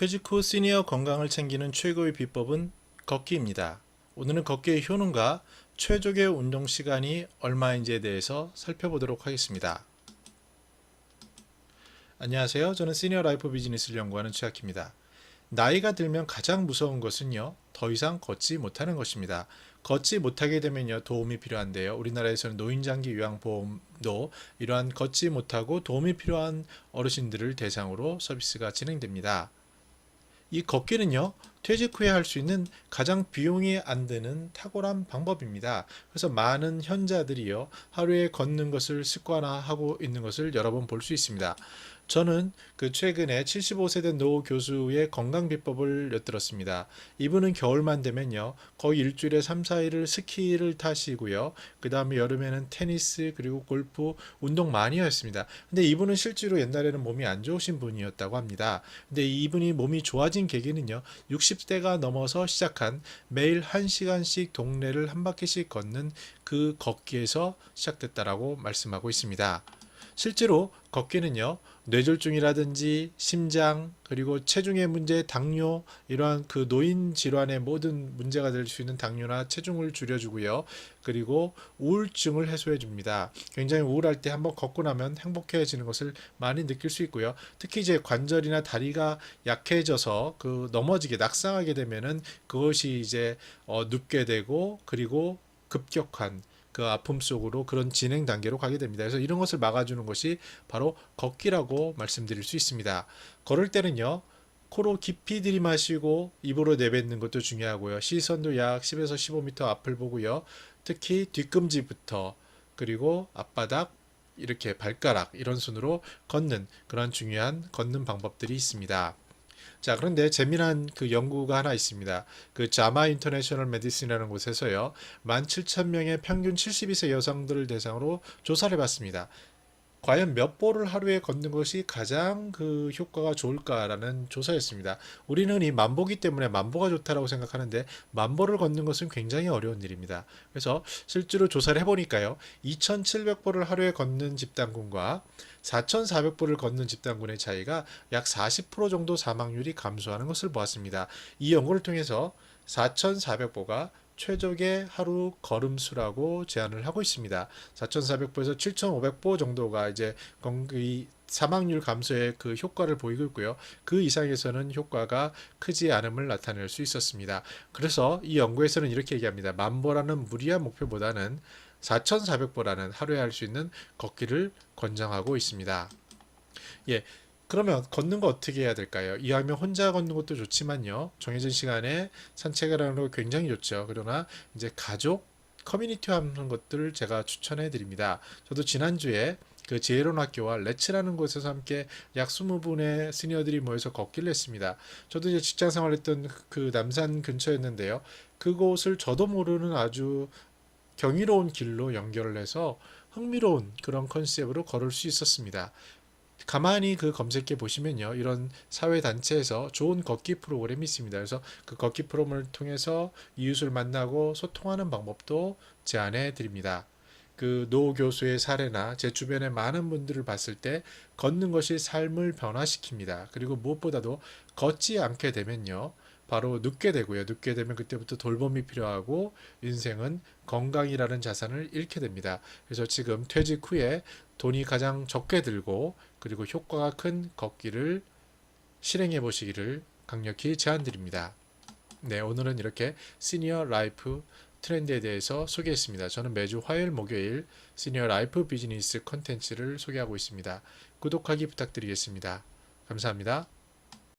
퇴직 후 시니어 건강을 챙기는 최고의 비법은 걷기입니다. 오늘은 걷기의 효능과 최적의 운동 시간이 얼마인지에 대해서 살펴보도록 하겠습니다. 안녕하세요. 저는 시니어 라이프 비즈니스를 연구하는 최학희입니다. 나이가 들면 가장 무서운 것은요, 더 이상 걷지 못하는 것입니다. 걷지 못하게 되면요, 도움이 필요한데요. 우리나라에서는 노인장기 요양보험도 이러한 걷지 못하고 도움이 필요한 어르신들을 대상으로 서비스가 진행됩니다. 이 걷기는요, 퇴직 후에 할 수 있는 가장 비용이 안 드는 탁월한 방법입니다. 그래서 많은 현자들이요, 하루에 걷는 것을 습관화하고 있는 것을 여러 번 볼 수 있습니다. 저는 최근에 75세 된 노 교수의 건강 비법을 엿들었습니다. 이분은 겨울만 되면요, 거의 일주일에 3, 4일을 스키를 타시고요. 그 다음에 여름에는 테니스 그리고 골프 운동 많이 하셨습니다. 근데 이분은 실제로 옛날에는 몸이 안 좋으신 분이었다고 합니다. 근데 이분이 몸이 좋아진 계기는요, 60대가 넘어서 시작한 매일 1시간씩 동네를 한 바퀴씩 걷는 그 걷기에서 시작됐다라고 말씀하고 있습니다. 실제로 걷기는요, 뇌졸중이라든지 심장 그리고 체중의 문제, 당뇨 이러한 노인 질환의 모든 문제가 될 수 있는 당뇨나 체중을 줄여주고요. 그리고 우울증을 해소해 줍니다. 굉장히 우울할 때 한번 걷고 나면 행복해지는 것을 많이 느낄 수 있고요. 특히 이제 관절이나 다리가 약해져서 넘어지게 낙상하게 되면은 그것이 이제 눕게 되고 그리고 급격한 아픔 속으로 그런 진행 단계로 가게 됩니다. 그래서 이런 것을 막아주는 것이 바로 걷기라고 말씀드릴 수 있습니다. 걸을 때는요, 코로 깊이 들이마시고 입으로 내뱉는 것도 중요하고요. 시선도 약 10에서 15m 앞을 보고요. 특히 뒤꿈치부터 그리고 앞바닥, 이렇게 발가락 이런 순으로 걷는 그런 중요한 걷는 방법들이 있습니다. 자, 그런데 재미난 연구가 하나 있습니다. 자마 인터내셔널 메디슨이라는 곳에서요, 17,000명의 평균 72세 여성들을 대상으로 조사를 해봤습니다. 과연 몇 보를 하루에 걷는 것이 가장 효과가 좋을까라는 조사였습니다. 우리는 이 만보기 때문에 만보가 좋다라고 생각하는데 만보를 걷는 것은 굉장히 어려운 일입니다. 그래서 실제로 조사를 해보니까요, 2,700보를 하루에 걷는 집단군과 4,400보를 걷는 집단군의 차이가 약 40% 정도 사망률이 감소하는 것을 보았습니다. 이 연구를 통해서 4,400보가 최적의 하루 걸음수라고 제안을 하고 있습니다. 4,400보에서 7,500보 정도가 이제 이 사망률 감소의 효과를 보이고 있고요. 그 이상에서는 효과가 크지 않음을 나타낼 수 있었습니다. 그래서 이 연구에서는 이렇게 얘기합니다. 만보라는 무리한 목표보다는 4,400보라는 하루에 할 수 있는 걷기를 권장하고 있습니다. 예. 그러면 걷는 거 어떻게 해야 될까요? 이왕이면 혼자 걷는 것도 좋지만요, 정해진 시간에 산책을 하는 거 굉장히 좋죠. 그러나 이제 가족, 커뮤니티와 하는 것들을 제가 추천해 드립니다. 저도 지난주에 지혜로운 학교와 레츠라는 곳에서 함께 약 20분의 시니어들이 모여서 걷기를 했습니다. 저도 이제 직장 생활했던 남산 근처였는데요. 그곳을 저도 모르는 아주 경이로운 길로 연결을 해서 흥미로운 그런 컨셉으로 걸을 수 있었습니다. 가만히 검색해 보시면요, 이런 사회단체에서 좋은 걷기 프로그램이 있습니다. 그래서 걷기 프로그램을 통해서 이웃을 만나고 소통하는 방법도 제안해 드립니다. 노 교수의 사례나 제 주변의 많은 분들을 봤을 때 걷는 것이 삶을 변화시킵니다. 그리고 무엇보다도 걷지 않게 되면요, 바로 눕게 되고요. 눕게 되면 그때부터 돌봄이 필요하고 인생은 건강이라는 자산을 잃게 됩니다. 그래서 지금 퇴직 후에 돈이 가장 적게 들고 그리고 효과가 큰 걷기를 실행해 보시기를 강력히 제안드립니다. 네, 오늘은 이렇게 시니어 라이프 트렌드에 대해서 소개했습니다. 저는 매주 화요일, 목요일 시니어 라이프 비즈니스 컨텐츠를 소개하고 있습니다. 구독하기 부탁드리겠습니다. 감사합니다.